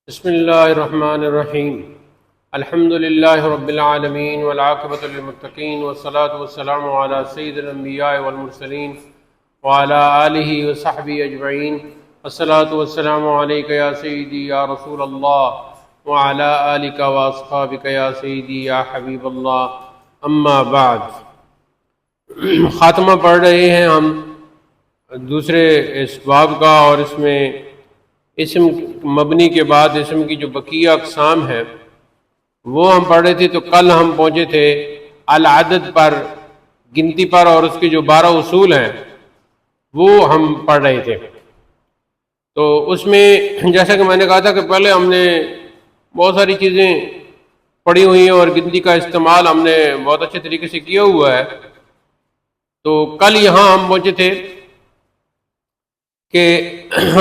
بسم اللہ الرحمن الرحیم الحمد للہ رب العالمین والعاقبۃ للمتقین والصلاة والسلام علی سید الانبیاء والمرسلین وعلی آلہ وصحبہ اجمعین الصلاة والسلام علیک یا سیدی یا رسول اللہ وعلی آلک واصحابک یا سیدی یا حبیب اللہ اما بعد۔ خاتمہ پڑھ رہے ہیں ہم دوسرے اس باب کا، اور اس میں اسم مبنی کے بعد اسم کی جو بقیہ اقسام ہیں وہ ہم پڑھ رہے تھے۔ تو کل ہم پہنچے تھے العدد پر، گنتی پر، اور اس کے جو 12 اصول ہیں وہ ہم پڑھ رہے تھے۔ تو اس میں جیسا کہ میں نے کہا تھا کہ پہلے ہم نے بہت ساری چیزیں پڑھی ہوئی ہیں اور گنتی کا استعمال ہم نے بہت اچھے طریقے سے کیا ہوا ہے۔ تو کل یہاں ہم پہنچے تھے کہ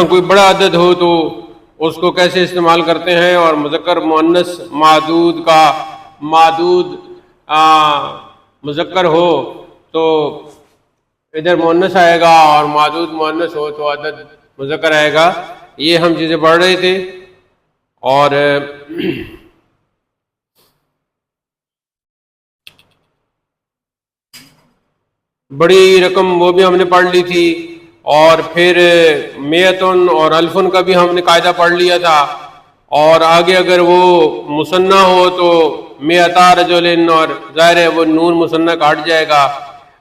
کوئی بڑا عدد ہو تو اس کو کیسے استعمال کرتے ہیں، اور مذکر مؤنث معدود کا معدود مذکر ہو تو ادھر مؤنث آئے گا، اور معدود مؤنث ہو تو عدد مذکر آئے گا۔ یہ ہم چیزیں پڑھ رہے تھے، اور بڑی رقم وہ بھی ہم نے پڑھ لی تھی، اور پھر میتن اور الفن کا بھی ہم نے قاعدہ پڑھ لیا تھا۔ اور آگے اگر وہ مثنیٰ ہو تو میتا رجلن، اور ظاہر ہے وہ نون مثنیٰ کاٹ جائے گا،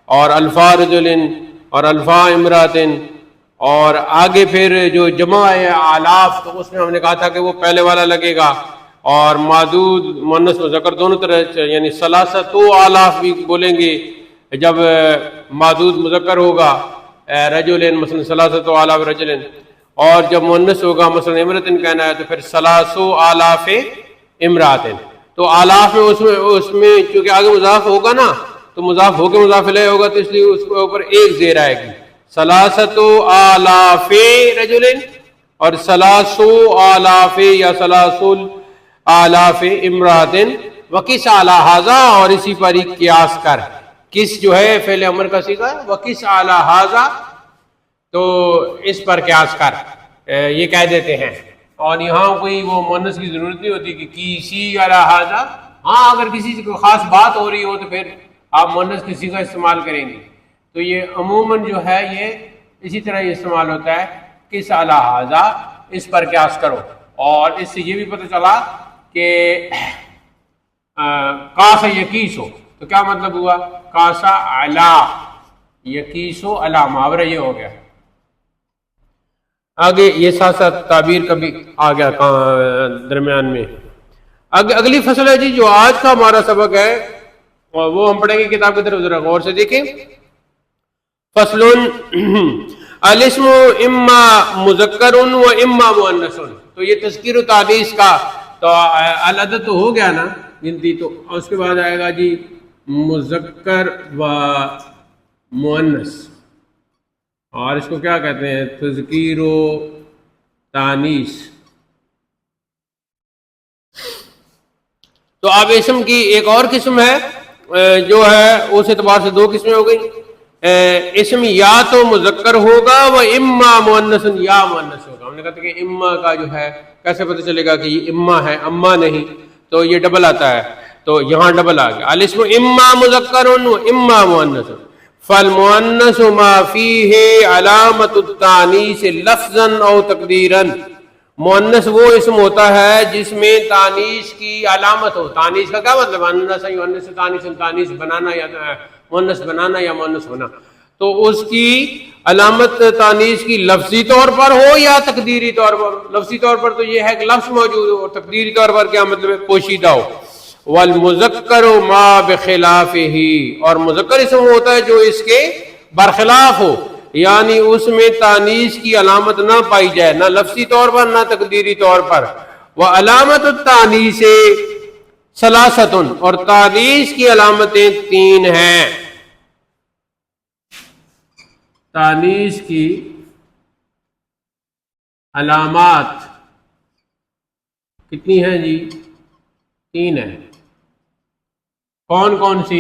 اور الفا رجلن اور الفا امراتن۔ اور آگے پھر جو جمع ہے آلاف، تو اس میں ہم نے کہا تھا کہ وہ پہلے والا لگے گا، اور معدود مؤنث مذکر دونوں طرح، یعنی ثلاثۃ آلاف بھی بولیں گے جب معدود مذکر ہوگا رجلن، مثلا ثلاثۃ آلاف رجلن، اور جب مؤنث ہوگا مثلا امراتن کہنا ہے تو پھر ثلاث آلاف امراتن۔ تو آلاف میں اس میں چونکہ آگے مضاف ہوگا نا، تو مضاف ہو کے مضاف الیہ ہوگا، تو اس لیے اس کے اوپر ایک زیر آئے گی، ثلاثۃ آلاف رجلن اور ثلاث آلاف یا ثلاث آلاف امراتن، وقس علی ھذا، اور اسی پر ہی قیاس کر۔ کس جو ہے فعل امر کا صیغہ ہے، وقس علی ھذا، تو اس پر قیاس کر، یہ کہہ دیتے ہیں۔ اور یہاں کوئی وہ مؤنث کی ضرورت نہیں ہوتی کہ کسی علی ھذا۔ ہاں اگر کسی سے کوئی خاص بات ہو رہی ہو تو پھر آپ مؤنث کی صیغہ استعمال کریں گے۔ تو یہ عموماً جو ہے یہ اسی طرح یہ استعمال ہوتا ہے، کس علی ھذا، اس پر قیاس کرو۔ اور اس سے یہ بھی پتہ چلا کہ کاسا یکیسو، تو کیا مطلب ہوا؟ کاسا علا یکیسو علا، محاورہ یہ ہو گیا۔ آگے یہ ساتھ ساتھ تعبیر کا بھی آ گیا درمیان میں۔ اگلی فصل ہے جی جو آج کا ہمارا سبق ہے، اور وہ ہم پڑھیں گے، کتاب کی طرف ذرا غور سے دیکھیں۔ فصل الاسم اما مذکر و اما مؤنث، تو یہ تذکیر و تانیث کا، تو العدد تو ہو گیا نا گنتی، تو اس کے بعد آئے گا جی مذکر و مؤنث، اور اس کو کیا کہتے ہیں؟ تذکیر و تانیث۔ تو اب اسم کی ایک اور قسم ہے جو ہے اس اعتبار سے 2 قسمیں ہو گئی۔ اسم یا تو مذکر ہوگا و اما مؤنث، یا مؤنث ہوگا۔ ہم نے کہا تھا کہ اما کا جو ہے کیسے پتہ چلے گا کہ یہ اما ہے، اما نہیں، تو یہ ڈبل آتا ہے، تو یہاں ڈبل آ گیا۔ الاسم اما مذکر و اما مؤنث، فالمؤنث ما فیہ علامت التانیث لفظا او تقدیرا، مؤنث وہ اسم ہوتا ہے جس میں تانیث کی علامت ہو۔ تانیث کا کیا مطلب؟ انس یؤنس تانیث، تانیث بنانا یا مؤنث بنانا یا مؤنث ہونا، تو اس کی علامت تانیث کی لفظی طور پر ہو یا تقدیری طور پر۔ لفظی طور پر تو یہ ہے کہ لفظ موجود ہو، اور تقدیری طور پر کیا مطلب ہے؟ پوشیدہ ہو۔ والمذکر ما بخلافہ، اور مذکر اسم ہوتا ہے جو اس کے برخلاف ہو، یعنی اس میں تانیث کی علامت نہ پائی جائے، نہ لفظی طور پر نہ تقدیری طور پر۔ وعلامت التانیث ثلاثۃ، اور تانیث کی علامتیں 3 ہیں۔ تانیث کی علامات کتنی ہیں جی؟ 3 ہیں۔ کون کون سی؟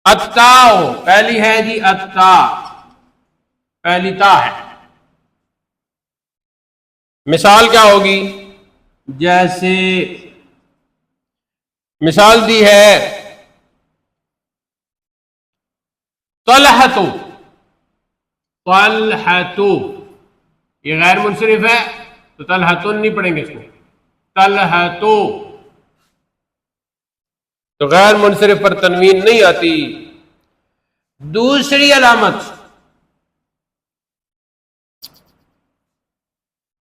اتا، پہلی ہے جی اتا، پہلی تا ہے. مثال کیا ہوگی؟ جیسے مثال دی ہے طلحۃ. طلحۃ یہ غیر منصرف ہے تو طلحۃ نہیں پڑھیں گے اس کو. طلحۃ تو غیر منصرف پر تنوین نہیں آتی. دوسری علامت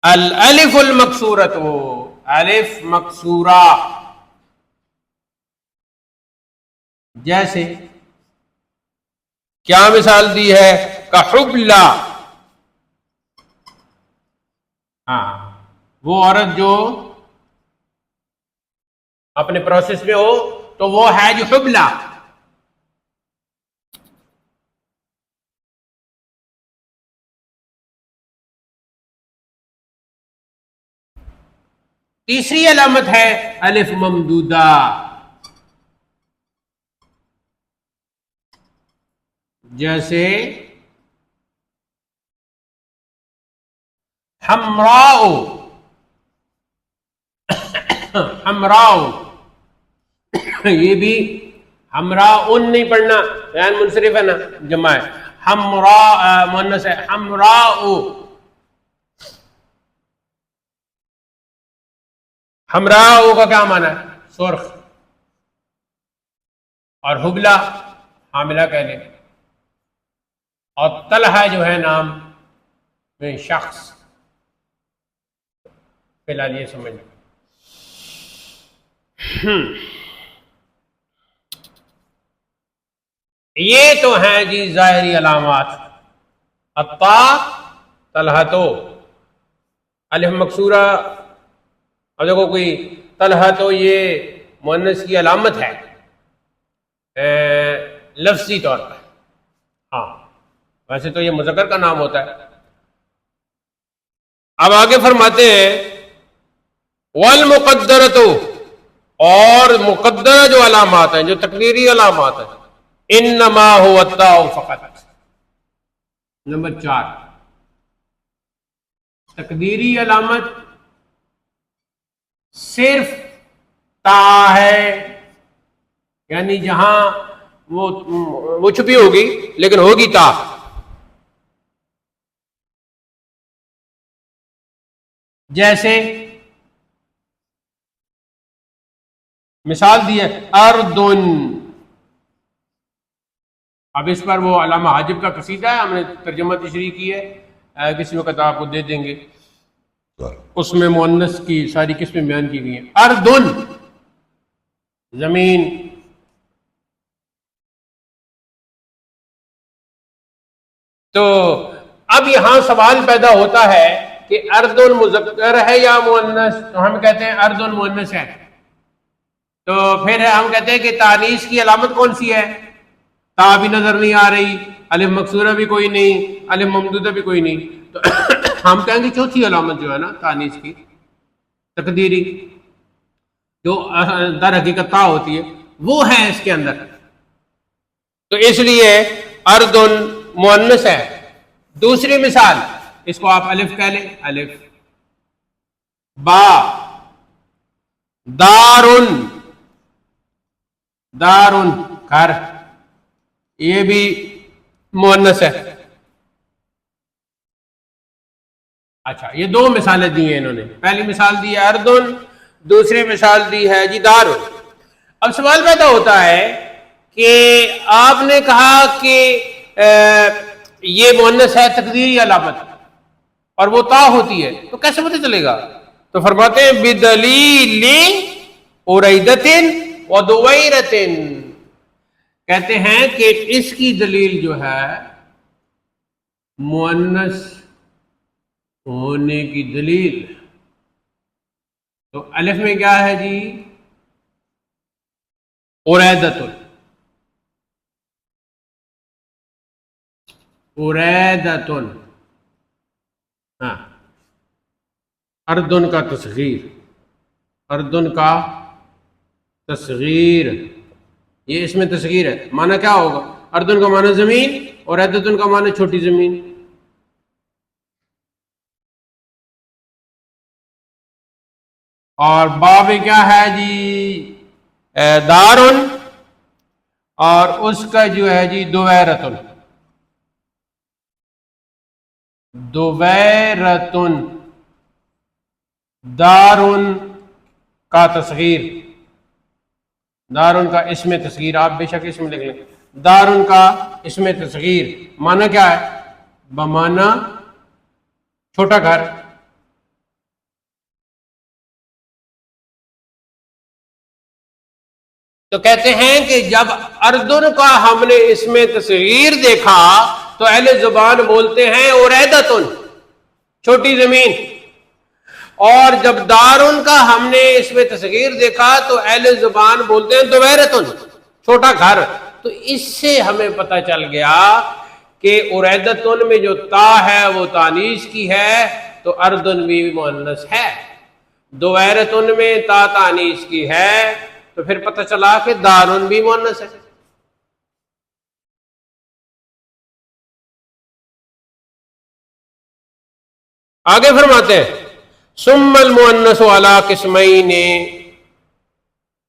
الالف المکسورۃ. الف مکسورہ. جیسے کیا مثال دی ہے؟ کحبلہ. ہاں وہ عورت جو اپنے پروسیس میں ہو تو وہ ہے جو حبلہ. تیسری علامت ہے الف ممدودہ. جیسے حمراء. حمراء یہ بھی حمراء نہیں پڑھنا، غیر منصرف ہے نا، جمع ہے. حمراء مؤنث ہے. حمراء. حمراء کا کیا معنی ہے؟ سرخ. اور حبلہ حاملہ کہہ لیں. اور طلحہ جو ہے نام میں شخص. فی الحال یہ سمجھ لیں. یہ تو ہیں جی ظاہری علامات. الطا طلحۃ الف مکسورہ. اب دیکھو کوئی طلحۃ یہ مؤنث کی علامت ہے لفظی طور پر. ہاں ویسے تو یہ مذکر کا نام ہوتا ہے. اب آگے فرماتے ہیں والمقدرۃ. اور مقدرہ جو علامات ہیں، جو تقدیری علامات ہیں، انما هو التاء فقط. نمبر 4 تقدیری علامت صرف تا ہے، یعنی جہاں وہ چھپی ہوگی لیکن ہوگی تا. جیسے مثال دی ہے اردن. اب اس پر وہ علامہ حاجب کا قصیدہ ہے، ہم نے ترجمہ تشریح کی ہے، کسی وقت آپ کو دے دیں گے. اس میں مؤنث کی ساری قسمیں بیان کی گئی ہیں. اردن زمین. تو اب یہاں سوال پیدا ہوتا ہے کہ اردن مذکر ہے یا مؤنث؟ تو ہم کہتے ہیں اردن مؤنث ہے. تو پھر ہم کہتے ہیں کہ تانیث کی علامت کون سی ہے؟ تا بھی نظر نہیں آ رہی، الف مکسورہ بھی کوئی نہیں، الف ممدودہ بھی کوئی نہیں. تو ہم کہیں گے چوتھی علامت جو ہے نا تانیث کی تقدیری، جو در حقیقت تا ہوتی ہے، وہ ہے اس کے اندر. تو اس لیے اردن مؤنث ہے. دوسری مثال اس کو آپ الف کہہ لیں. الف با. دارن. دارن گھر، یہ بھی مؤنث ہے. اچھا یہ دو مثالیں دی ہیں انہوں نے. پہلی مثال دی ہے اردن، دوسری مثال دی ہے جی دارن. اب سوال پیدا ہوتا ہے کہ آپ نے کہا کہ یہ مؤنث ہے تقدیری علامت اور وہ تا ہوتی ہے، تو کیسے پتہ چلے گا؟ تو فرماتے ہیں بدلیل اریدۃ ودویرۃ. کہتے ہیں کہ اس کی دلیل جو ہے مؤنث ہونے کی دلیل. تو الف میں کیا ہے جی؟ اریدۃ. اریدۃ. ہاں اردن کا تصغیر. اردن کا تصغیر، یہ اس میں تصغیر ہے. معنی کیا ہوگا؟ اردن کا معنی زمین اور اریدۃ کا معنی چھوٹی زمین. اور باب کیا ہے جی دارن، اور اس کا جو ہے جی دویرتن، دویرتن، دارن کا تصغیر، دارن کا اسم تصغیر، آپ بے شک اسم لکھ لیں، دارن کا اسم تصغیر معنی کیا ہے؟ بمعنی چھوٹا گھر۔ تو کہتے ہیں کہ جب اردن کا ہم نے اسم تصغیر دیکھا تو اہل زبان بولتے ہیں اوریدتن، چھوٹی زمین، اور جب دارن کا ہم نے اسم تصغیر دیکھا تو اہل زبان بولتے ہیں دویرتن، چھوٹا گھر۔ تو اس سے ہمیں پتہ چل گیا کہ اوریدتن میں جو تا ہے وہ تانیث کی ہے، تو اردن بھی مؤنث ہے، دویرتن میں تا تانیث کی ہے، تو پھر پتہ چلا کہ دارن بھی مؤنث ہے۔ آگے فرماتے ہیں ثم المؤنث علی قسمین،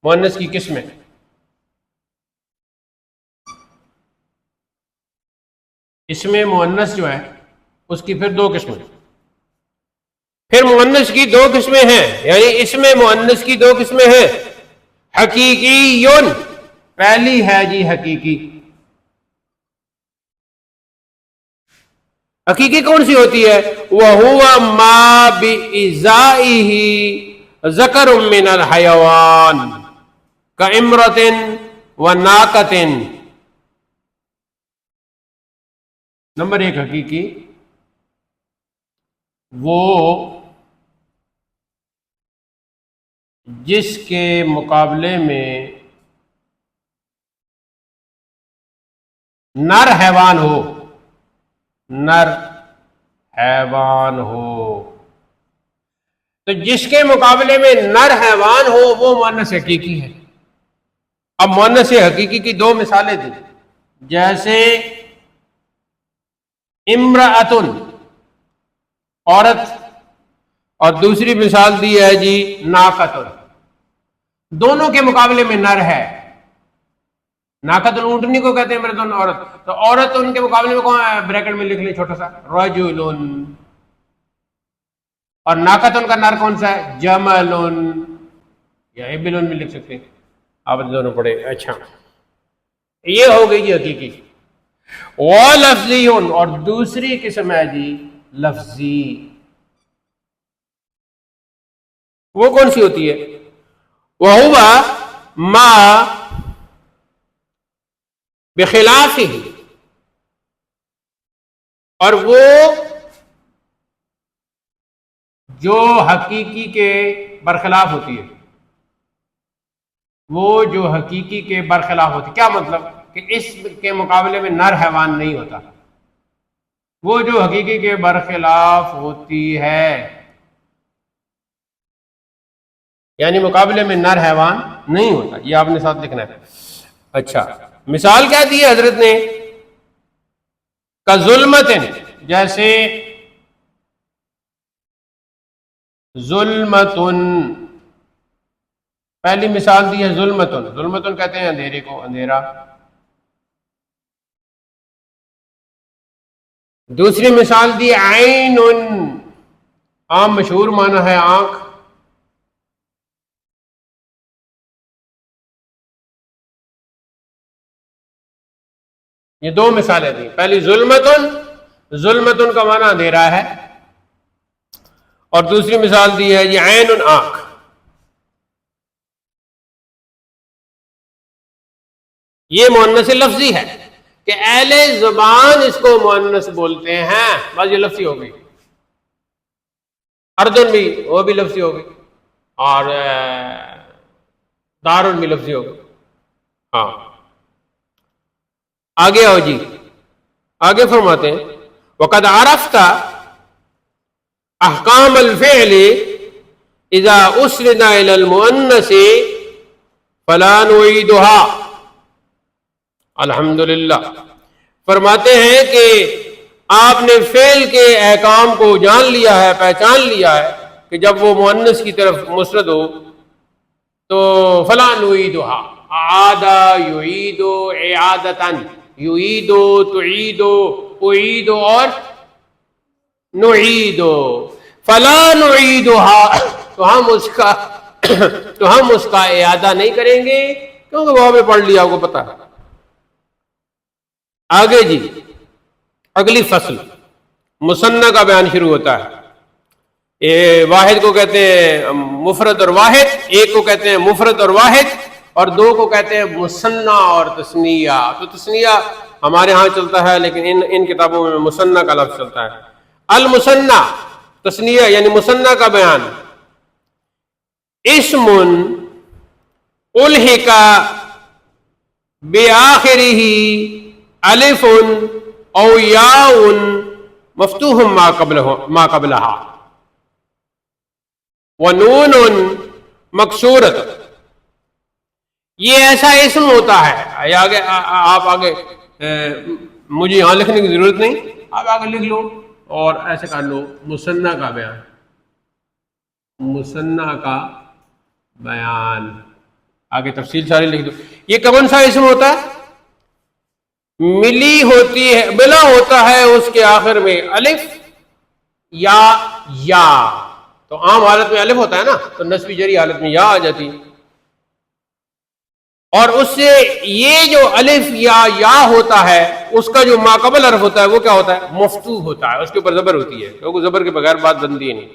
مؤنث کی قسمیں، اسم مؤنث جو ہے اس کی پھر دو قسمیں، پھر مؤنث کی دو قسمیں ہیں، یعنی اسم مؤنث کی دو قسمیں ہیں، حقیقی، پہلی ہے جی حقیقی۔ حقیقی کون سی ہوتی ہے؟ وَهُوَ مَا بِإِزَائِهِ ذَكَرٌ مِّنَ الْحَيَوَانِ كَإِمْرَةٍ وَنَاقَةٍ۔ نمبر ایک حقیقی، وہ جس کے مقابلے میں نر حیوان ہو، نر حیوان ہو، تو جس کے مقابلے میں نر حیوان ہو وہ مؤنث حقیقی ہے۔ اب مؤنث حقیقی کی دو مثالیں دی، جیسے امرأتن، عورت، اور دوسری مثال دی ہے جی ناقتن، دونوں کے مقابلے میں نر ہے۔ ناقتن اونٹنی کو کہتے ہیں، امرأتن عورت، تو عورت ان کے مقابلے میں کون ہے؟ بریکٹ میں لکھ لیں چھوٹا سا رجلن، اور ناقتن کا نر کون سا ہے؟ جملن، یا ابلن بھی لکھ سکتے ہیں، آپ دونوں پڑھے۔ اچھا، یہ ہو گئی جی حقیقی۔ وَلَفْظِيٌ، اور دوسری قسم ہے جی لفظی، وہ کون سی ہوتی ہے؟ وَهُوَ مَا بِخِلَافِهِ، اور وہ جو حقیقی کے برخلاف ہوتی ہے، وہ جو حقیقی کے برخلاف ہوتی ہے، کیا مطلب؟ کہ اس کے مقابلے میں نر حیوان نہیں ہوتا، وہ جو حقیقی کے برخلاف ہوتی ہے، یعنی مقابلے میں نر حیوان نہیں ہوتا، یہ آپ نے ساتھ لکھنا ہے۔ اچھا، مثال کیا دی ہے حضرت نے؟ کا ظلمتن، جیسے ظلمتن، پہلی مثال دی ہے ظلمتن، ظلمتن کہتے ہیں اندھیرے کو، اندھیرا۔ دوسری مثال دی عین، عام مشہور معنی ہے آنکھ۔ یہ دو مثالیں دی، پہلی ظلمتن، ظلمتن کا معنی اندھیرا ہے، اور دوسری مثال دی ہے یہ عین، آنکھ۔ یہ مؤنث لفظی ہے کہ اہل زبان اس کو مؤنث بولتے ہیں، بس یہ لفظی ہو گئی۔ اردن بھی، وہ بھی لفظی ہو گئی، اور دارن بھی لفظی ہو گئی۔ ہاں، آگے آؤ جی، آگے فرماتے ہیں وَقَدْ عَرَفْتَ أَحْكَامَ الْفِعْلِ إِذَا أُسْرِدَ إِلَى الْمُؤَنَّثِ فَلَا نُعِيدُهَا۔ الحمدللہ، فرماتے ہیں کہ آپ نے فعل کے احکام کو جان لیا ہے، پہچان لیا ہے، کہ جب وہ مؤنث کی طرف مسند ہو تو فلا نعیدھا، اعاد یعید اعادتاً، یعید تعید اعید اور نعید، فلا نعیدھا، تو ہم اس کا اعادہ نہیں کریں گے کیونکہ وہ ہمیں پڑھ لیا، آپ کو پتا ہے۔ آگے جی اگلی فصل مثنی کا بیان شروع ہوتا ہے۔ واحد کو کہتے ہیں مفرد اور واحد، ایک کو کہتے ہیں مفرد اور واحد، اور دو کو کہتے ہیں مثنی اور تثنیہ۔ تو تثنیہ ہمارے ہاں چلتا ہے لیکن ان کتابوں میں مثنی کا لفظ چلتا ہے۔ المثنی تثنیہ یعنی مثنی کا بیان، اسم الحق بآخرہ الف او یاء مفتوح ما قبلہا ونون مکسورۃ، یہ ایسا اسم ہوتا ہے، آگے آپ آگے مجھے یہاں لکھنے کی ضرورت نہیں، آپ آگے لکھ لو اور ایسے کر لو، مثنی کا بیان، مثنی کا بیان، آگے تفصیل ساری لکھ دو۔ یہ کون سا اسم ہوتا ہے؟ ملی ہوتی ہے، ملا ہوتا ہے اس کے آخر میں الف یا، تو عام حالت میں الف ہوتا ہے نا، تو نصبی جری حالت میں یا آ جاتی، اور اس سے یہ جو الف یا ہوتا ہے اس کا جو ماقبل حرف ہوتا ہے وہ کیا ہوتا ہے؟ مفتوح ہوتا ہے، اس کے اوپر زبر ہوتی ہے، کیونکہ زبر کے بغیر بات بنتی نہیں،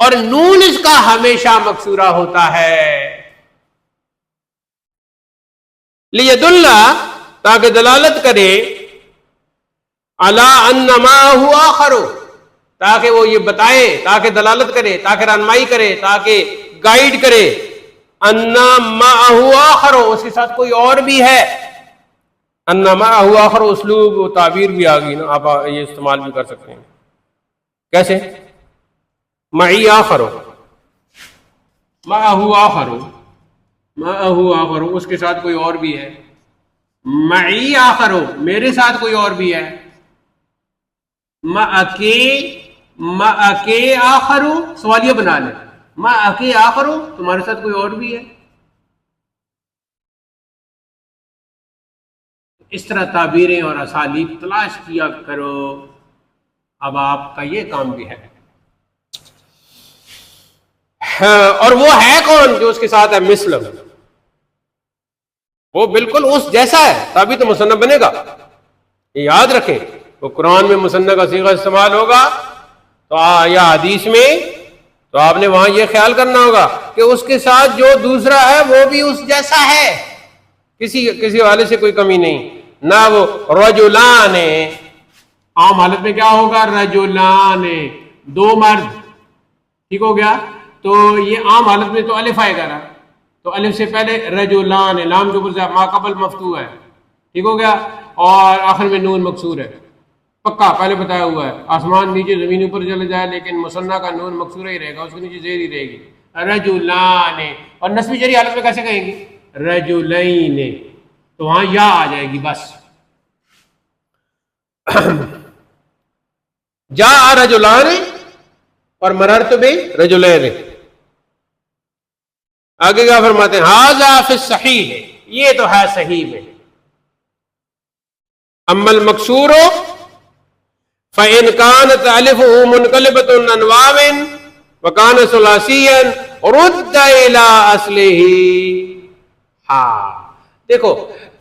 اور نون اس کا ہمیشہ مکسورہ ہوتا ہے، لیدل، تاکہ دلالت کرے، علی ان ما هو آخر، تاکہ وہ یہ بتائے، تاکہ دلالت کرے، تاکہ رہنمائی کرے، تاکہ گائیڈ کرے، ان معہ آخر، اس کے ساتھ کوئی اور بھی ہے، ان معہ آخر اسلوب و تعبیر بھی آ گئی نا، آپ یہ استعمال بھی کر سکتے ہیں، کیسے؟ معی آخر، معہ آخر، معہ آخر، اس کے ساتھ کوئی اور بھی ہے، معی آخر، میرے ساتھ کوئی اور بھی ہے، مَأَكِ آخر، سوالیہ بنا لیں، مَأَكِ آخر، تمہارے ساتھ کوئی اور بھی ہے، اس طرح تعبیریں اور اسالیب تلاش کیا کرو، اب آپ کا یہ کام بھی ہے۔ اور وہ ہے کون جو اس کے ساتھ ہے؟ مثل، وہ بالکل اس جیسا ہے، تبھی تو مثنی بنے گا، یہ یاد رکھیں، وہ قرآن میں مثنی کا صیغہ استعمال ہوگا تو یا حدیث میں، تو آپ نے وہاں یہ خیال کرنا ہوگا کہ اس کے ساتھ جو دوسرا ہے وہ بھی اس جیسا ہے، کسی والے سے کوئی کمی نہیں، نہ وہ رجلان، عام حالت میں کیا ہوگا؟ رجلان، دو مرد، ٹھیک ہو گیا، تو یہ عام حالت میں تو الف آئے گا نا، تو الف سے پہلے رجلان، لام کے اوپر سے ما قبل مفتوح ہے، ٹھیک ہو گیا، اور آخر میں نون مکسور ہے، پکا پہلے بتایا ہوا ہے، آسمان نیچے زمین اوپر چلے جائے لیکن مثنی کا نون مکسورہ ہی رہے گا، اس کے نیچے زیر ہی رہے گی، رجلان، اور نصبی جری حالت میں کیسے کہیں گی؟ رجلین، تو وہاں یا آ جائے گی بس، جاء رجلان اور مررت برجلین۔ آگے کیا فرماتے ہیں؟ ھذا فی الصحیح، یہ تو ہے صحیح میں، اما المکسور فإن كانت الفه منقلبة عن واو وكان ثلاثيا رد الى اصله۔ ہاں دیکھو،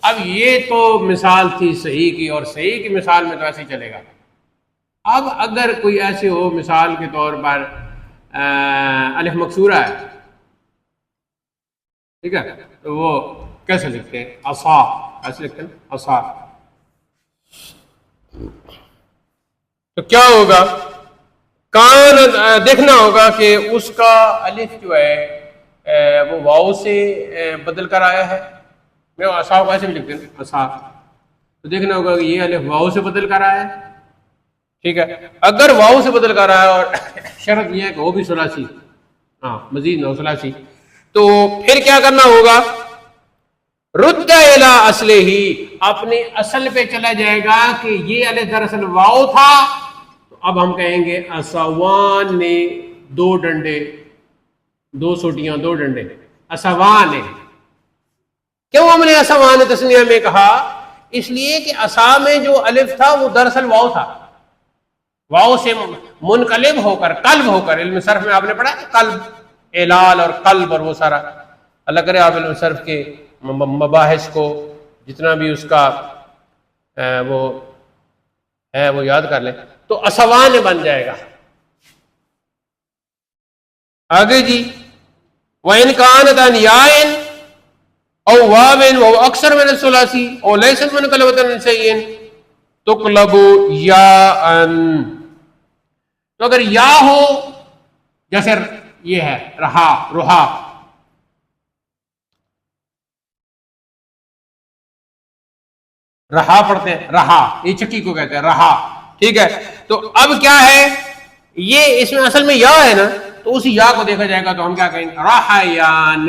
اب یہ تو مثال تھی صحیح کی، اور صحیح کی مثال میں تو ایسے ہی چلے گا، اب اگر کوئی ایسے ہو مثال کے طور پر الف مکسورہ ہے، ٹھیک ہے، تو وہ کیسے لکھتے ہیں؟ عصا، ایسے لکھتے ہیں عصا، تو کیا ہوگا؟ کان دیکھنا ہوگا کہ اس کا الف جو ہے وہ واؤ سے بدل کر آیا ہے، میں عصا کو ایسے بھی لکھتے ہیں عصا، تو دیکھنا ہوگا کہ یہ الف واؤ سے بدل کر آیا ہے، ٹھیک ہے، اگر واؤ سے بدل کر آیا اور شرط یہ ہے کہ وہ بھی ثلاثی، ہاں مزید نو ثلاثی، تو پھر کیا کرنا ہوگا؟ رد الی اصلہ، اپنے اصل پہ چلا جائے گا کہ یہ الف دراصل واؤ تھا، تو اب ہم کہیں گے اسوان نے دو ڈنڈے، دو سوٹیاں دو ڈنڈے، اسوان نے. کیوں ہم نے اسوان تسنیہ میں کہا؟ اس لیے کہ اسا میں جو الف تھا وہ دراصل واو تھا، واو سے منقلب ہو کر قلب ہو کر، علم صرف میں آپ نے پڑھا ہے قلب، اعلال اور قلب اور وہ سارا. اللہ کرے آپ علم صرف کے مباحث کو جتنا بھی اس کا وہ ہے وہ یاد کر لیں. تو اسوان بن جائے گا. آگے جی وَإِنْ كَانَتْ عَنْ يَاءٍ أَوْ وَاوٍ وَهُوَ أَكْثَرُ مِنَ الثُّلَاثِ أَوْ لَيْسَتْ مُنْقَلِبَةً عَنْ شَيْءٍ تُقْلَبُ يَاءً. تو اگر یا ہو جیسے یہ ہے رہا، روحا، رہا پڑھتے ہیں، رہا، یہ چکی کو کہتے ہیں رہا، ٹھیک ہے. تو اب کیا ہے، یہ اس میں اصل میں یا ہے نا، تو اسی یا کو دیکھا جائے گا تو ہم کیا کہیں گے، رحیان،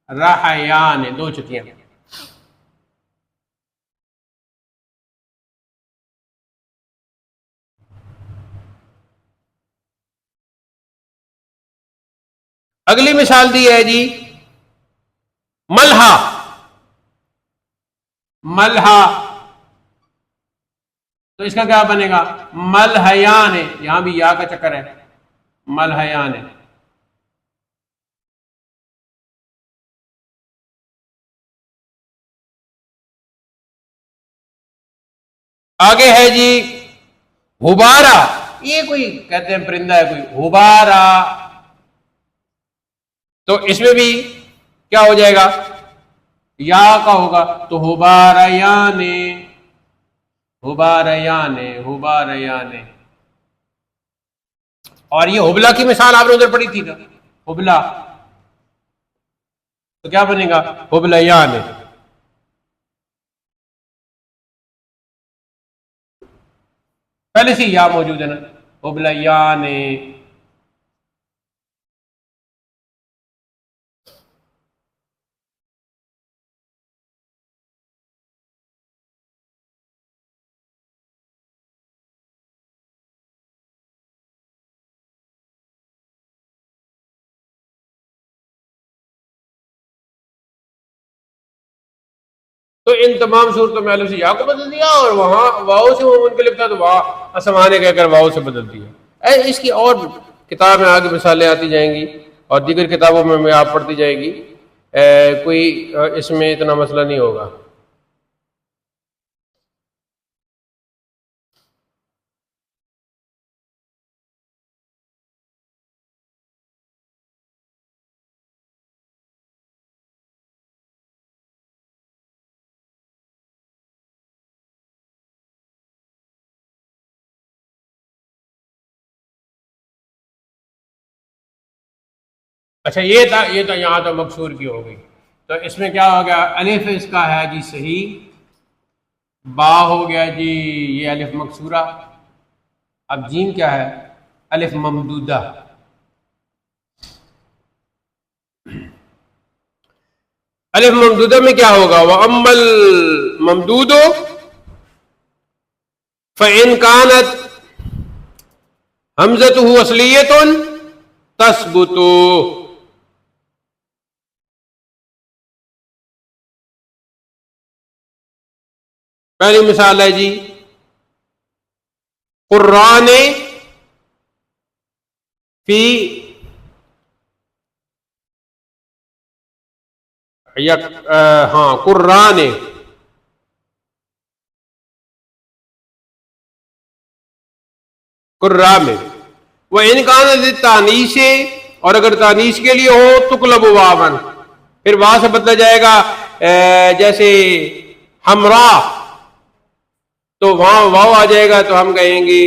رحیان، دو چکیاں. اگلی مثال دی ہے جی ملہا، ملہا، تو اس کا کیا بنے گا، ملہیان. یہاں بھی یا کا چکر ہے، ملہیان. آگے ہے جی غبارہ، یہ کوئی کہتے ہیں پرندہ ہے کوئی، غبارہ. تو اس میں بھی کیا ہو جائے گا، یا کا ہوگا تو غباریان، غباریان، غباریان. اور یہ حبلہ کی مثال آپ نے ادھر پڑھی تھی نا، حبلہ، تو کیا بنے گا، حبلیان. پہلے سے یا موجود ہے نا، حبلیان. تو ان تمام صورتوں میں الف سے یا کو بدل دیا، اور وہاں واؤ سے وہ منقلب تھا تو وہاں اسمانے کہہ کر واؤ سے بدل دیا. اس کی اور کتاب میں آگے مثالیں آتی جائیں گی اور دیگر کتابوں میں آپ پڑھتی جائیں گی. کوئی اس میں اتنا مسئلہ نہیں ہوگا. اچھا یہ تھا یہاں تو مکسور کی ہو گئی. تو اس میں کیا ہو گیا، الف اس کا ہے جی صحیح، با ہو گیا جی یہ الف مکسورہ. اب جیم کیا ہے، الف ممدودہ. الف ممدودہ میں کیا ہوگا، وَأَمَّا الْمَمْدُودُ فَإِنْ كَانَتْ حمزتُهُ أصلية تثبت. پہلی مثال ہے جی قرآن فی ہاں قرآن، قرآ میں. وہ انکان تانیس، اور اگر تانیس کے لیے ہو تقلب واون، پھر وہاں سے بدلا جائے گا. جیسے ہمراہ، تو وہاں واو آ جائے گا تو ہم کہیں گے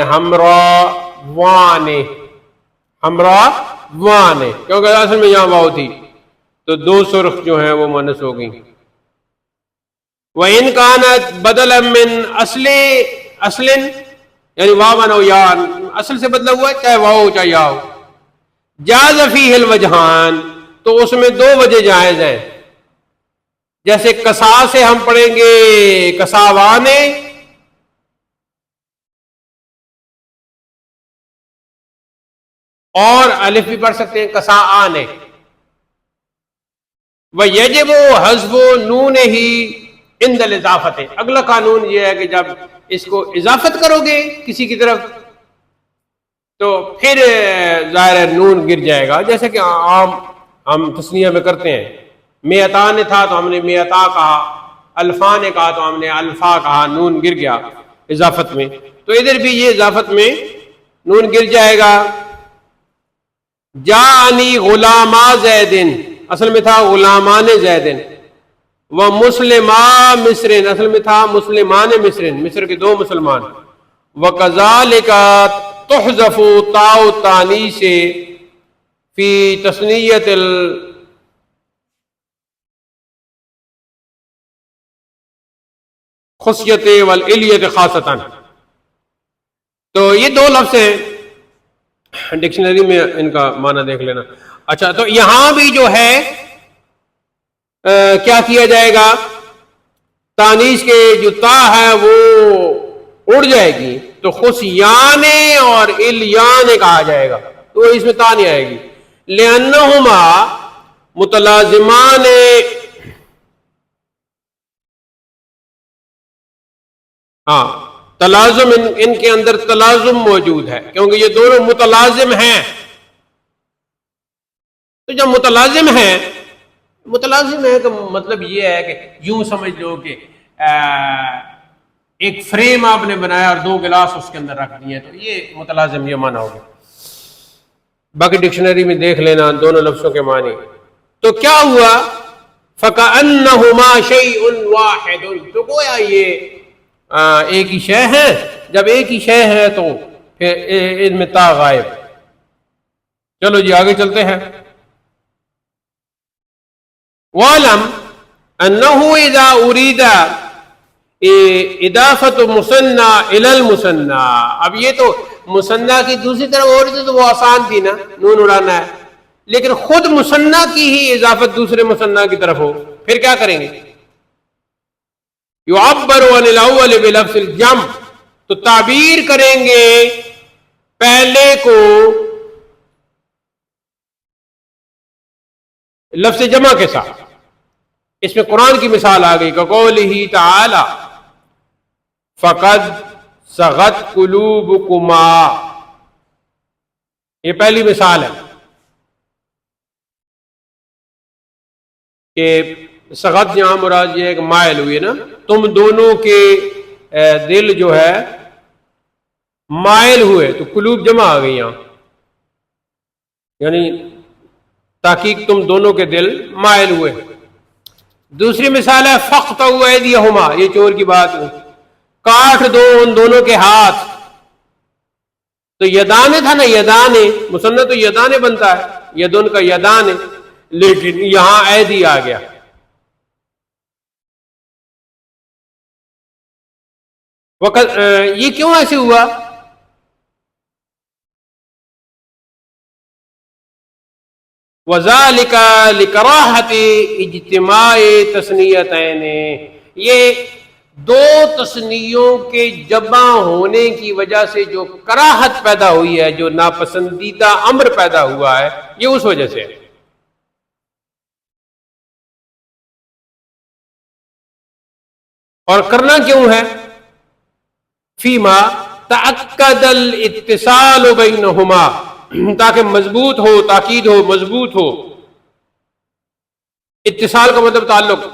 ہمراہ وان، ہمراہ وان، کیونکہ اصل میں یہاں واو تھی تو دو سرخ جو ہیں وہ مونس ہو گئی. وَإِنْ كَانَتْ بَدَلًا مِّنْ اصل یعنی واون او یا، اصل سے بدلا ہوا ہے چاہے واو ہو چاہے یا ہو. جاز فیہ الوجہان، تو اس میں دو وجہ جائز ہیں. جیسے کسا سے ہم پڑھیں گے کساوانے، اور الف بھی پڑھ سکتے ہیں کساء نے. وَيَجِبُ حَذْفُ نُونِهِ عِنْدَ الْإِضَافَةِ. اگلا قانون یہ ہے کہ جب اس کو اضافت کرو گے کسی کی طرف تو پھر ظاہر ہے نون گر جائے گا. جیسے کہ عام ہم تسنیہ میں کرتے ہیں, میتا نے تھا تو ہم نے میتا کہا, الفا نے کہا تو ہم نے الفا کہا, نون گر گیا اضافت میں. تو ادھر بھی یہ اضافت میں نون گر جائے گا. جاءنی غلاما زیدن, اصل میں تھا غلامان زیدن. وہ مسلما مصرن, اصل میں تھا مسلمان مصرن, مصر کے دو مسلمان. وَكَذَلِكَ تُحْذَفُ تاءُ التَّانِيثِ فِي تَثْنِيَّةِ الْخُصْيَةِ وَالْعِلْيَةِ خاصتاً. تو یہ دو لفظ ہیں, ڈکشنری میں ان کا معنی دیکھ لینا. اچھا, تو یہاں بھی جو ہے کیا کیا جائے گا, تانیث کے جو تا ہے وہ اڑ جائے گی تو خصیان اور الیان کہا جائے گا, تو اس میں تا نہیں آئے گی. لأنہما متلازمان, ہاں تلازم ان کے اندر تلازم موجود ہے کیونکہ یہ دونوں متلازم ہیں. تو جب متلازم ہے تو مطلب یہ ہے کہ یوں سمجھ لو کہ ایک فریم آپ نے بنایا اور دو گلاس اس کے اندر رکھ دیے, تو یہ متلازم یہ معنی ہوگا. باقی ڈکشنری میں دیکھ لینا دونوں لفظوں کے معنی. تو کیا ہوا, فَكَأَنَّهُمَا شَيْءٌ وَاحِدٌ, تو گویا یہ ایک ہی شے ہے. جب ایک ہی شے ہے تو پھر ان میں تا غائب. چلو جی آگے چلتے ہیں. وَعْلَمْ أَنَّهُ إِذَا أُرِيدَ اضافت مصنع الی المصنع. اب یہ تو مصنع کی دوسری طرف ہو رہی تھی تو وہ آسان تھی نا, نون اڑانا ہے. لیکن خود مصنع کی ہی اضافت دوسرے مصنع کی طرف ہو, پھر کیا کریں گے؟ یعبر عن الاول بلفظ الجمع, تو تعبیر کریں گے پہلے کو لفظ جمع کے ساتھ. اس میں قرآن کی مثال آ گئی, کقولہ تعالی فقد صغت قلوبکما, یہ پہلی مثال ہے کہ صغت یہاں مراد یہ ہے کہ مائل ہوئی نا, تم دونوں کے دل جو ہے مائل ہوئے, تو قلوب جمع آ گئی یہاں, یعنی تحقیق تم دونوں کے دل مائل ہوئے. دوسری مثال ہے فَقْطَعُوا أَيْدِيَهُمَا, یہ چور کی بات ہے, کاٹ دو ان دونوں کے ہاتھ. تو یدانے تھا نا, یدانے مصنع تو یدانے بنتا ہے, یدن کا یدانے, لیکن یہاں ایدی آ گیا. یہ کیوں ایسے ہوا؟ وَذَلِكَ لِكَرَاحَةِ اجتماع تثنیتین, یہ دو تثنیوں کے جمع ہونے کی وجہ سے جو کراہت پیدا ہوئی ہے, جو ناپسندیدہ امر پیدا ہوا ہے, یہ اس وجہ سے ہے. اور کرنا کیوں ہے؟ فیما تأکد الاتصال بینہما, تاکہ مضبوط ہو, تاکید ہو, مضبوط ہو. اتصال کا مطلب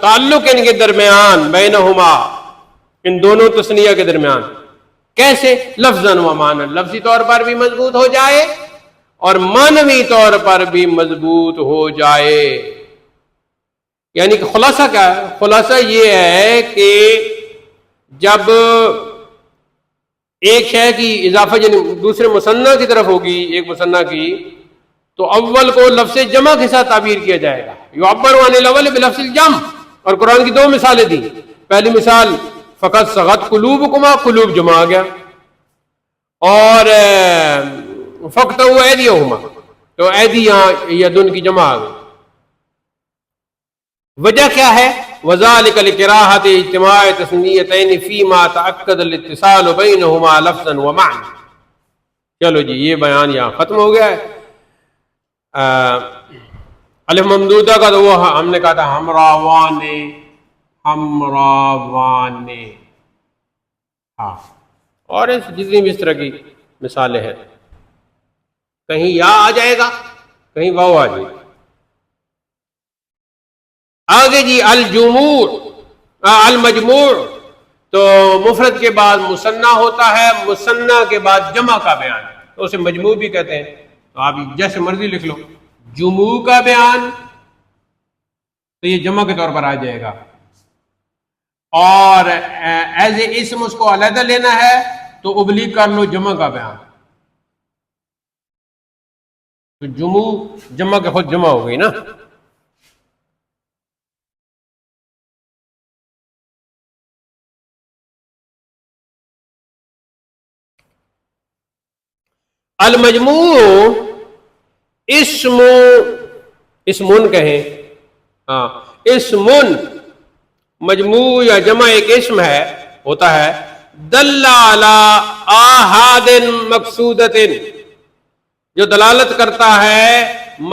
تعلق ان کے درمیان, بینہما ان دونوں تثنیہ کے درمیان. کیسے؟ لفظاً و معنی, لفظی طور پر بھی مضبوط ہو جائے اور معنوی طور پر بھی مضبوط ہو جائے. یعنی کہ خلاصہ کیا ہے؟ خلاصہ یہ ہے کہ جب ایک شے کی اضافہ یعنی دوسرے مصنع کی طرف ہوگی, ایک مصنع کی, تو اول کو لفظ جمع کے ساتھ تعبیر کیا جائے گا. یعبر عن الاول بلفظ الجمع, اور قرآن کی دو مثالیں دی. پہلی مثال فقط صغت قلوبکما, قلوب جمع آ گیا, اور فقطعوا ایدیہما, تو ایدی یہاں یدن کی جمع آ گئی. وجہ کیا ہے؟ وَذَلِكَ لِكَرَاحَةِ اجتماع تثنیتین فیما تأکد الاتصال بینہما لفظا ومعنی. چلو جی یہ بیان یہاں ختم ہو گیا ہے. الف ممدودہ کا تو وہ ہم نے کہا تھا ہمراوانے، ہمراوانے، ہاں، اور جتنی بھی اس طرح کی مثالیں ہیں، کہیں یا آ جائے گا، کہیں واو آ جائے گا۔ آگے جی الجموع، المجموع، تو مفرد کے بعد مثنیٰ ہوتا ہے، مثنیٰ کے بعد جمع کا بیان، تو اسے مجموع بھی کہتے ہیں، تو آپ جیسے مرضی لکھ لو، جموع کا بیان، تو یہ جمع کے طور پر آ جائے گا، اور ایز اے اسم اس کو علیحدہ لینا ہے تو ابلیغ کر لو جمع کا بیان، تو جموع جمع کے خود جمع ہو گئی نا۔ المجموع اسم، اسمن کہیں، ہاں اسمن، مجموع یا جمع ایک اسم ہے، ہوتا ہے، دل علی آحاد مقصودۃ، جو دلالت کرتا ہے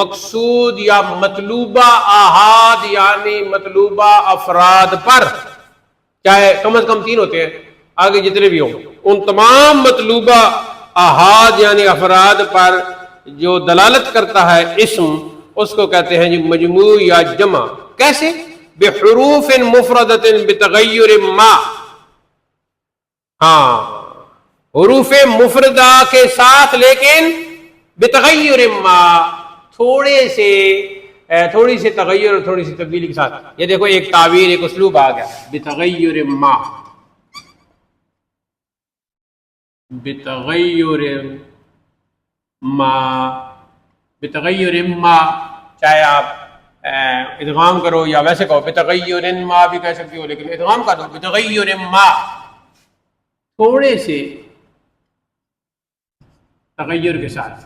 مقصود یا مطلوبہ آحاد یعنی مطلوبہ افراد پر، چاہے کم از کم 3 ہوتے ہیں، آگے جتنے بھی ہوں، ان تمام مطلوبہ آحاد یعنی افراد پر جو دلالت کرتا ہے اسم، اس کو کہتے ہیں جی مجموع یا جمع۔ کیسے؟ بحروف مفردۃ بتغیر ما، ہاں حروف مفردہ کے ساتھ، لیکن بتغیر ما، تھوڑی سی تغیر اور تھوڑی سی تبدیلی کے ساتھ۔ یہ دیکھو ایک تعبیر، ایک اسلوب آ گیا، بتغیر ما، بتغیر ما، بتغیر ما، چاہے آپ ادغام کرو یا ویسے کہو بتغیر ما بھی کہہ سکتی ہو، لیکن ادغام کر دو بتغیر ما، تھوڑے سے تغیر کے ساتھ،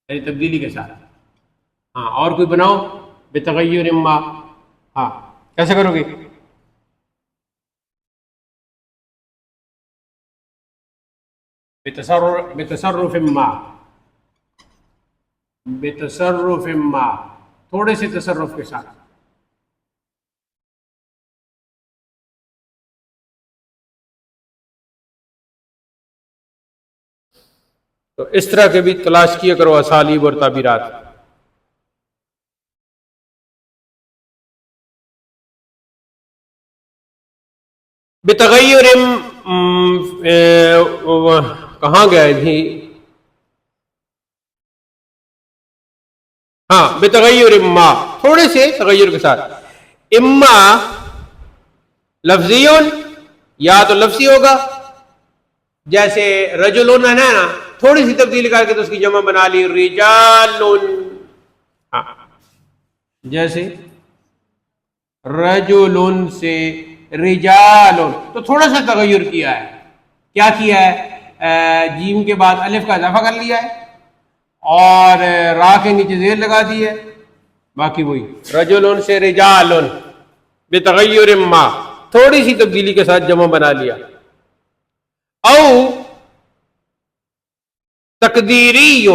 یعنی تبدیلی کے ساتھ۔ ہاں اور کوئی بناؤ بتغیر ما، ہاں کیسے کرو گے؟ بتصرف ما، بتصرف ما، تھوڑے سے تصرف کے ساتھ۔ تو اس طرح کے بھی تلاش کیا کرو اسالیب اور تعبیرات۔ بتغیر کہاں گئے جی؟ ہاں بتغیر ما، تھوڑے سے تغیر کے ساتھ۔ اما لفظی، یا تو لفظی ہوگا، جیسے رجلن ہے نا، تھوڑی سی تبدیلی کر کے تو اس کی جمع بنا لی رجال، ہاں جیسے رجلن سے رجال، تو تھوڑا سا تغیر کیا ہے، کیا کیا ہے؟ جیم کے بعد الف کا اضافہ کر لیا ہے اور را کے نیچے زیر لگا دی ہے، باقی وہی رجلن سے رجال، بتغیر ما، تھوڑی سی تبدیلی کے ساتھ جمع بنا لیا۔ او تقدیری،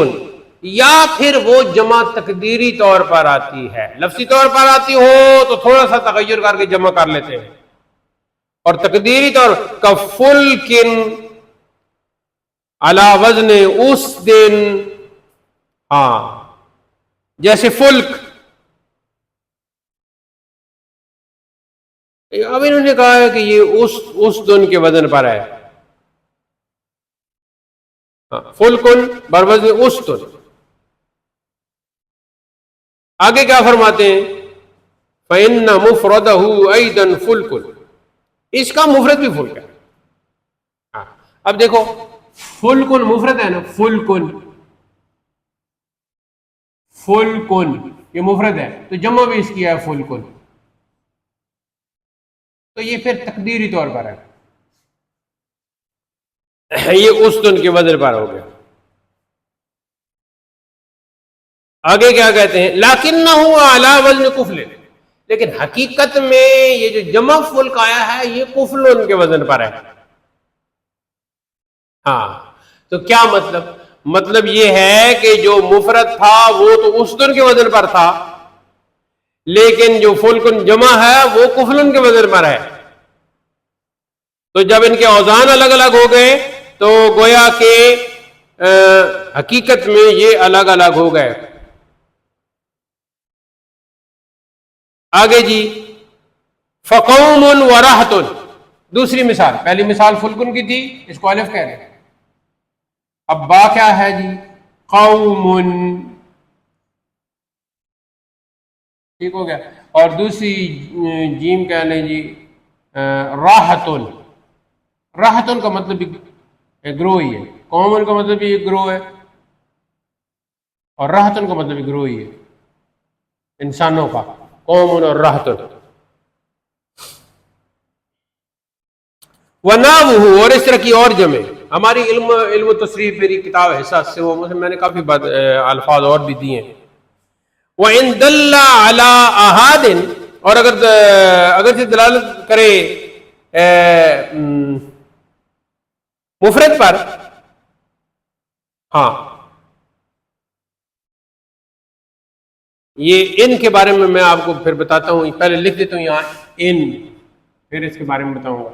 یا پھر وہ جمع تقدیری طور پر آتی ہے، لفظی طور پر آتی ہو تو تھوڑا سا تغیر کر کے جمع کر لیتے ہیں، اور تقدیری طور کفلکن علی وزن اس دن، ہاں جیسے فلک، اب انہوں نے کہا ہے کہ یہ اس دن کے وزن پر ہے، فلکن بروزن اس دن۔ آگے کیا فرماتے ہیں؟ فإن مفردہ ایضا فلک، اس کا مفرد بھی فلک ہے۔ اب دیکھو فلکن مفرد ہے نا، فلکن، فلکن یہ مفرد ہے، تو جمع بھی اس کی ہے فلکن، تو یہ پھر تقدیری طور پر ہے، یہ اس دن کے وزن پر ہو گیا۔ آگے کیا کہتے ہیں؟ لیکنہ علی وزن کفل، لیکن حقیقت میں یہ جو جمع فلک آیا ہے یہ کفل ان کے وزن پر ہے۔ ہاں تو کیا مطلب؟ مطلب یہ ہے کہ جو مفرد تھا وہ تو اسدن کے وزن پر تھا، لیکن جو فلکن جمع ہے وہ کفلن کے وزن پر ہے. تو جب ان کے اوزان الگ الگ ہو گئے تو گویا کہ حقیقت میں یہ الگ الگ ہو گئے. آگے جی، فقوم ورہت. دوسری مثال، پہلی مثال فلکن کی تھی، اس کو الف کہہ رہے ہیں. اب با کیا ہے جی؟ قوم. ٹھیک ہو گیا. اور دوسری جیم کہہ لیں جی راحتن. راحتن کا مطلب بھی گروہ ہی ہے، قومن کا مطلب بھی گروہ ہے، اور راحتن کا مطلب بھی گروہ ہی ہے، انسانوں کا. قومن اور راحتن. وَنَاوُهُ، اور اس طرح کی اور جمع. ہماری علم و تصریف میری کتاب حصہ سے وہ میں نے کافی الفاظ اور بھی دیے ہیں. وَإِن دَلَّ عَلَىٰ أَحَدٍ، اور اگر سے دلالت کرے مفرد پر. ہاں، یہ ان کے بارے میں آپ کو پھر بتاتا ہوں، پہلے لکھ دیتا ہوں یہاں ان، پھر اس کے بارے میں بتاؤں گا.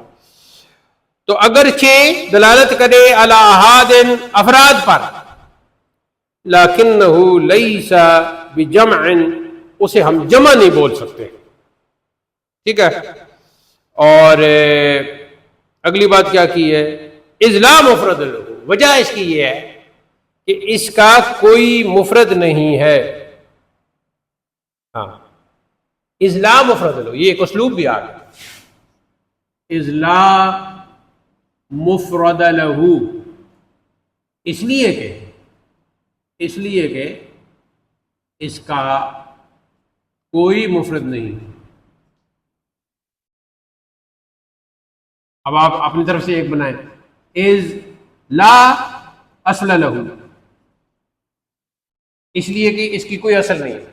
تو اگرچہ دلالت کرے علی احاد، افراد پر، لیکنہ لیس بجمع، اسے ہم جمع نہیں بول سکتے. ٹھیک ہے. اور اگلی بات کیا کی ہے؟ اذ لا مفرد لہ، وجہ اس کی یہ ہے کہ اس کا کوئی مفرد نہیں ہے. ہاں، اذ لا مفرد لہ، یہ ایک اسلوب بھی آ گیا. اذ لا مفرد لہ، اس لیے کہ اس کا کوئی مفرد نہیں. اب آپ اپنی طرف سے ایک بنائیں. اذ لا اصل لہ، اس لیے کہ اس کی کوئی اصل نہیں ہے.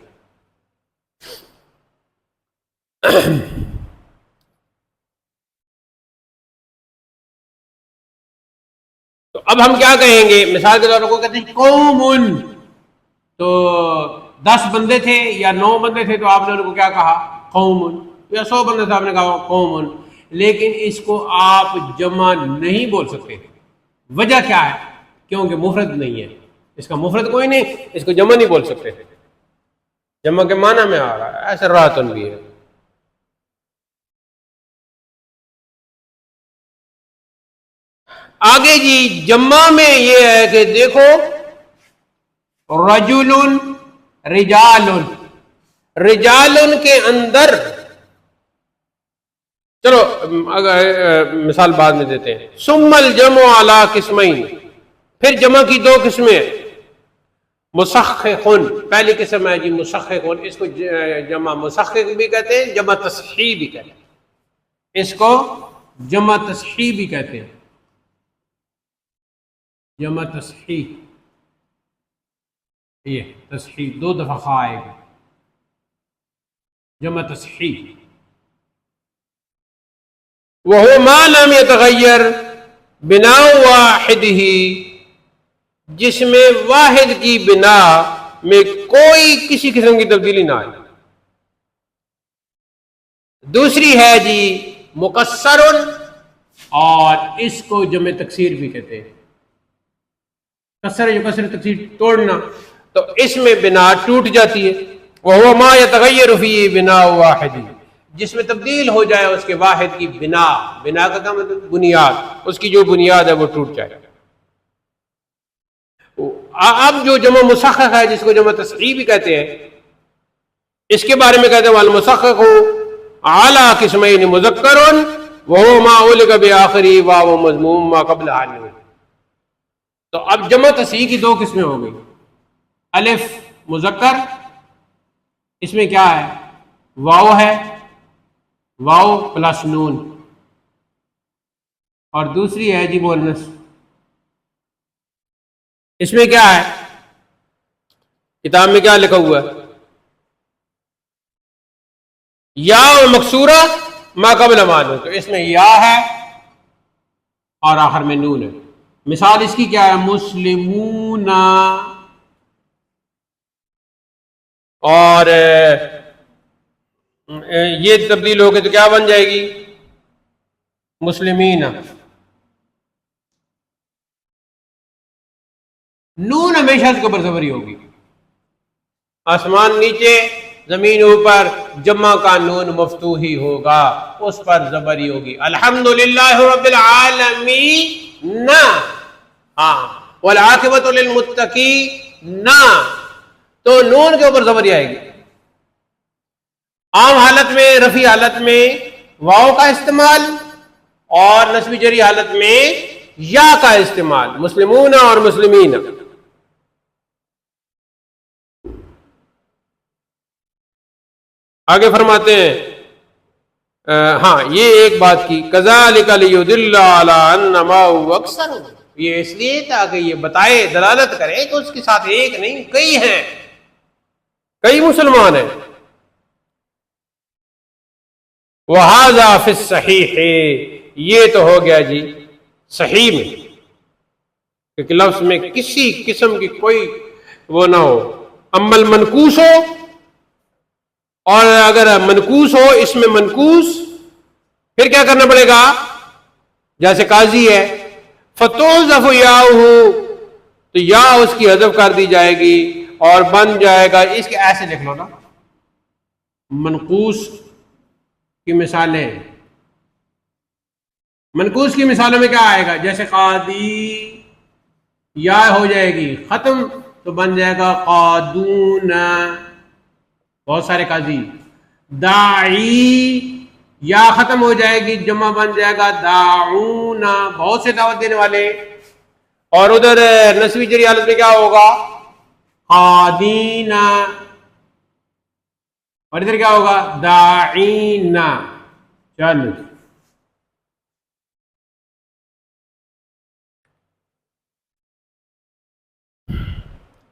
تو اب ہم کیا کہیں گے؟ مثال کے طور پر کو کہتے ہیں قوم، تو 10 بندے تھے یا 9 بندے تھے تو آپ نے ان کو کیا کہا؟ قوم. یا 100 بندے تھے آپ نے کہا قوم. لیکن اس کو آپ جمع نہیں بول سکتے. وجہ کیا ہے؟ کیونکہ مفرد نہیں ہے، اس کا مفرد کوئی نہیں، اس کو جمع نہیں بول سکتے. جمع کے معنی میں آ رہا ہے، ایسے راحتن بھی ہے. آگے جی، جمع میں یہ ہے کہ دیکھو رجل، رجال. رجال کے اندر، چلو مثال بعد میں دیتے ہیں. ثم الجمع علی قسمین، پھر جمع کی 2 قسمیں. مسخخ، پہلی قسم ہے جی مسخخ، اس کو جمع مسخخ بھی کہتے ہیں، جمع تصحیح بھی کہتے ہیں. اس کو جمع تصحیح بھی کہتے ہیں. جمع تصحیح، یہ تصحیح 2 دفعہ خواہ آئے گا. جمع تصحیح. وَهُوَ مَا لَمْ يَتَغَيَّرْ بِنَاءُ وَاحِدِهِ، جس میں واحد کی بنا میں کوئی کسی قسم کی تبدیلی نہ آئے. دوسری ہے جی مکسر، اور اس کو جمع تکسیر بھی کہتے ہیں. کسر جو کسر تکسیر توڑنا، تو اس میں بنا ٹوٹ جاتی ہے. وَهُوَ مَا يَتَغَيَّرُ فِيهِ بِنَاءُ وَاحِدٍ، جس میں تبدیل ہو جائے اس کے واحد کی بنا. بنا کا مطلب بنیاد، اس کی جو بنیاد ہے وہ ٹوٹ جائے. اب جو جمع مسخخ ہے جس کو جمع تصحیح بھی کہتے ہیں، اس کے بارے میں کہتے ہیں والمسخخ اعلی قسمین مذکر وهو ما علق بآخری واو مضموم ما قبل عالم. تو اب جمع تصحیح کی 2 قسمیں ہو گئی. الف مذکر، اس میں کیا ہے؟ واو ہے، واو پلس نون. اور دوسری ہے جی مؤنث، اس میں کیا ہے؟ کتاب میں کیا لکھا ہوا ہے؟ یا مکسورہ ما قبل مانو، تو اس میں یا ہے اور آخر میں نون ہے. مثال اس کی کیا ہے؟ مسلمون. اور یہ تبدیل ہو کے تو کیا بن جائے گی؟ مسلمین. نون ہمیشہ اس کے اوپر زبری ہوگی. آسمان نیچے زمین اوپر، جمع کا نون مفتوح ہی ہوگا، اس پر زبری ہوگی. الحمدللہ رب العالمین. ہاں، والعاقبۃ للمتقین، تو نون کے اوپر زبری آئے گی. عام حالت میں، رفیع حالت میں واؤ کا استعمال، اور نصبی جری حالت میں یا کا استعمال. مسلمون اور مسلمین. آگے فرماتے ہیں ہاں یہ ایک بات کی، کذالک لیدل علی ان ما هو اکثر، یہ اس لیے تاکہ یہ بتائے، دلالت کرے کہ اس کے ساتھ ایک نہیں کئی ہیں، کئی مسلمان ہیں. وَهَذَا فِي الصَّحِيحِ، یہ تو ہو گیا جی صحیح میں، کیونکہ لفظ میں کسی قسم کی کوئی وہ نہ ہو. اما المنقوص ہو، اور اگر منقوص ہو، اس میں منقوص، پھر کیا کرنا پڑے گا؟ جیسے قاضی ہے، فَتُحْذَفُ يَاؤُهُ، تو یا اس کی حذف کر دی جائے گی اور بن جائے گا، اس کے ایسے لکھ لو نا، منقوص کی مثالیں. منقوص کی مثالوں میں کیا آئے گا؟ جیسے قاضی، یا ہو جائے گی ختم تو بن جائے گا قادون، بہت سارے قاضی. داعی، یا ختم ہو جائے گی، جمع بن جائے گا داعون، بہت سے دعوت دینے والے. اور ادھر نسبی جری حالت میں کیا ہوگا؟ قادین. اور ادھر کیا ہوگا؟ داعین. چلو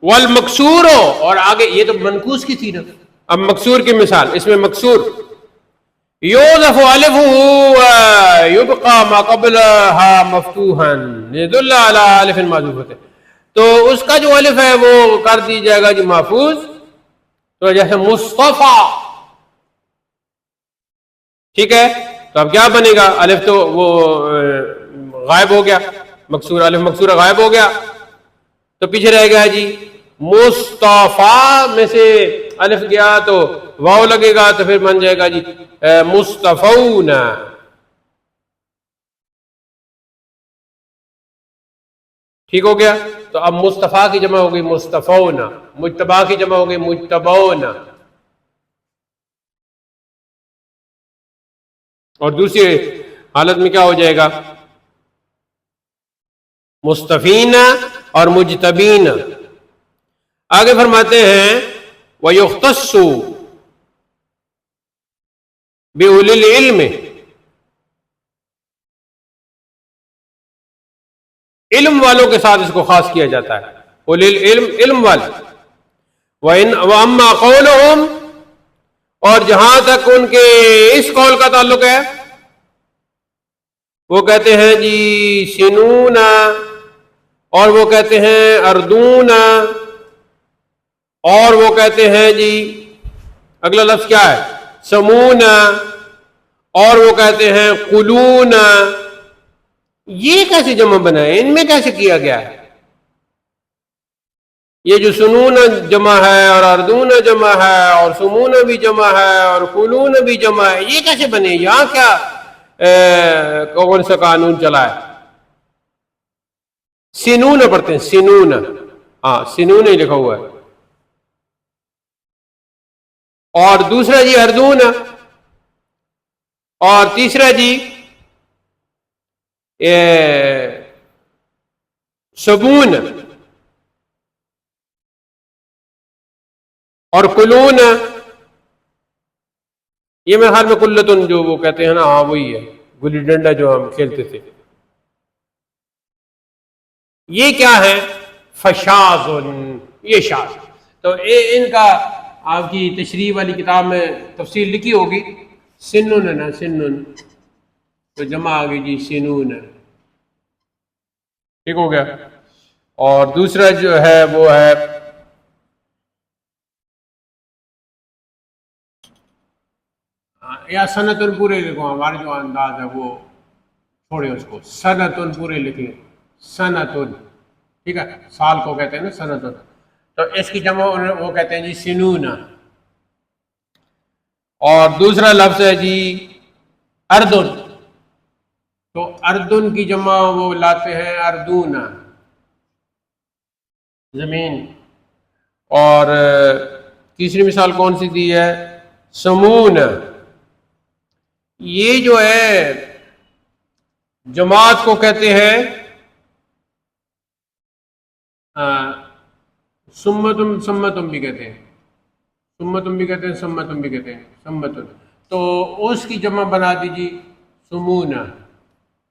والمکسور ہو، اور آگے یہ تو منقوص کی تھی نا، اب مکسور کی مثال. اس میں مکسور یوظف الفہ یبقى ما قبلها مفتوحا ليدل على الف محذوفۃ، تو اس کا جو الف ہے وہ کر دی جائے گا جو محفوظ. تو جیسے مصطفیٰ، ٹھیک ہے، تو اب کیا بنے گا؟ الف تو وہ غائب ہو گیا، مکسور الف مکسورہ غائب ہو گیا، تو پیچھے رہ گیا جی مصطفیٰ میں سے الف گیا تو واو لگے گا، تو پھر بن جائے گا جی مصطفون. ٹھیک ہو گیا. تو اب مصطفیٰ کی جمع ہو گئی مصطفون، مجتبیٰ کی جمع ہو گئی مجتبون. اور دوسری حالت میں کیا ہو جائے گا؟ مصطفین اور مجتبین. آگے فرماتے ہیں وَيُخْتَصُّ بِأُولِي الْعِلْمِ، علم والوں کے ساتھ اس کو خاص کیا جاتا ہے. اولی العلم، علم والے. وَأَمَّا قَوْلُهُمْ، اور جہاں تک ان کے اس قول کا تعلق ہے، وہ کہتے ہیں جی سنون، اور وہ کہتے ہیں اردون، اور وہ کہتے ہیں جی اگلا لفظ کیا ہے؟ سمون، اور وہ کہتے ہیں قلون. یہ کیسے جمع بنا ہے؟ ان میں کیسے کیا گیا ہے؟ یہ جو سنون جمع ہے اور اردون جمع ہے اور سمون بھی جمع ہے اور قلون بھی جمع ہے، یہ کیسے بنے؟ یہاں کیا کون سا قانون چلا ہے؟ سنون پڑھتے ہیں، سنون، ہاں سنون ہی لکھا ہوا ہے. اور دوسرا جی اردون، اور تیسرا جی سبون، اور قلون. یہ میرے خیال میں قلتن جو وہ کہتے ہیں نا، ہاں وہی ہے، گلی ڈنڈا جو ہم کھیلتے تھے. یہ کیا ہے؟ فشاذ، یہ شاذ. تو ان کا آپ کی تشریح والی کتاب میں تفصیل لکھی ہوگی. سنن ہے نا، سنن تو جمع آ گئی جی سنون. ٹھیک ہو گیا. اور دوسرا جو ہے وہ ہے یا سنتن پورے لکھو. ہمارے جو انداز ہے وہ چھوڑے اس کو، سنتن پورے لکھ لیں. سنتن، ٹھیک ہے، سال کو کہتے ہیں نا سنتن. تو اس کی جمع وہ کہتے ہیں جی سنون. اور دوسرا لفظ ہے جی اردن. تو اردن کی جمع وہ لاتے ہیں اردون، زمین. اور تیسری مثال کون سی دی ہے؟ سمون. یہ جو ہے جماعت کو کہتے ہیں سمتم. سمتم بھی کہتے ہیں، سمتم بھی کہتے ہیں، سمتم بھی کہتے ہیں، سمتم. تو اس کی جمع بنا دیجیے سمون.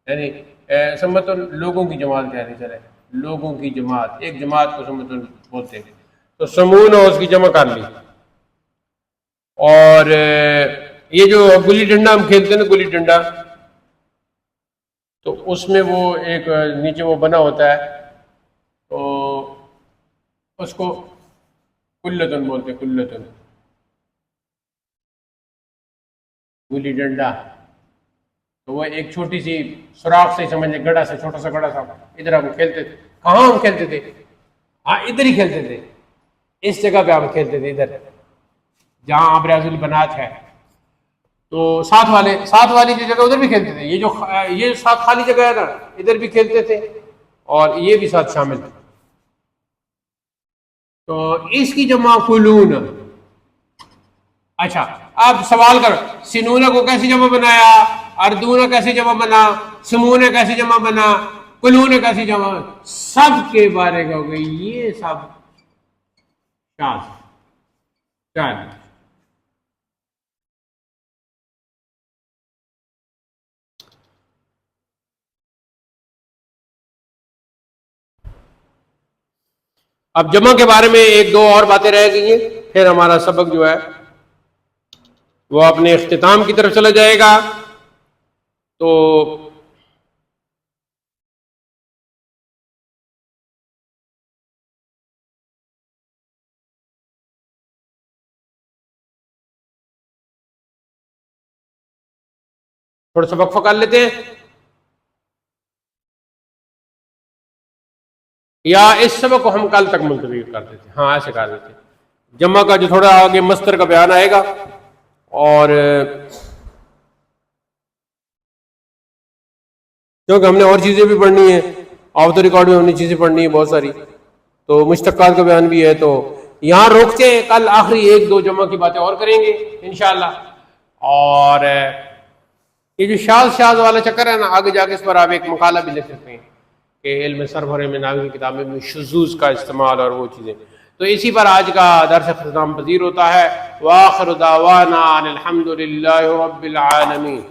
یعنی سمتن لوگوں کی جماعت کہتے چلے، لوگوں کی جماعت، ایک جماعت کو سمتن بولتے ہیں. تو سمون اور اس کی جمع کر لی. اور یہ جو گلی ڈنڈا ہم کھیلتے ہیں نا، گلی ڈنڈا، تو اس میں وہ ایک نیچے وہ بنا ہوتا ہے، تو اس کو کلتن بولتے ہیں. کلتن، گلی ڈنڈا. تو وہ ایک چھوٹی سی سوراخ سے سمجھ لیں، گڑا سے، چھوٹا سا گڑا سا. ادھر ہم کھیلتے تھے. کہاں ہم کھیلتے تھے؟ ہاں ادھر ہی کھیلتے تھے، اس جگہ پہ ہم کھیلتے تھے، ادھر جہاں ابراز البنات ہے. تو ساتھ والی کی جگہ ادھر بھی کھیلتے تھے. یہ ساتھ خالی جگہ ہے نا، ادھر بھی کھیلتے تھے اور یہ بھی ساتھ شامل تھے. تو اس کی جمع کلون. اچھا اب سوال کرو، سنونہ کو کیسے جمع بنایا؟ اردونہ کیسے جمع بنا؟ سمونہ کیسے جمع بنا؟ کلونہ کیسے جمع؟ سب کے بارے کا ہو گئی یہ سب شاذ. اب جمع کے بارے میں ایک دو اور باتیں رہ گئی ہیں، پھر ہمارا سبق جو ہے وہ اپنے اختتام کی طرف چلا جائے گا. تو تھوڑا سا وقفہ کر لیتے ہیں، یا اس سبق کو ہم کل تک ملتوی کر دیتے ہیں. ہاں ایسے کر دیتے ہیں. جمع کا جو تھوڑا آگے مصدر کا بیان آئے گا، اور کیونکہ ہم نے اور چیزیں بھی پڑھنی ہیں، آف دا ریکارڈ میں ہم نے چیزیں پڑھنی ہیں بہت ساری، تو مشتقات کا بیان بھی ہے. تو یہاں روکتے ہیں، کل آخری ایک دو جمع کی باتیں اور کریں گے انشاءاللہ. اور یہ جو شاذ والا چکر ہے نا، آگے جا کے اس پر آپ ایک مقالہ بھی لکھ سکتے ہیں کہ علم صرف اور علم نحو کی کتابیں میں شذوذ کا استعمال اور وہ چیزیں. تو اسی پر آج کا درس اختتام پذیر ہوتا ہے. وآخر دعوانا ان الحمد للہ رب العالمین.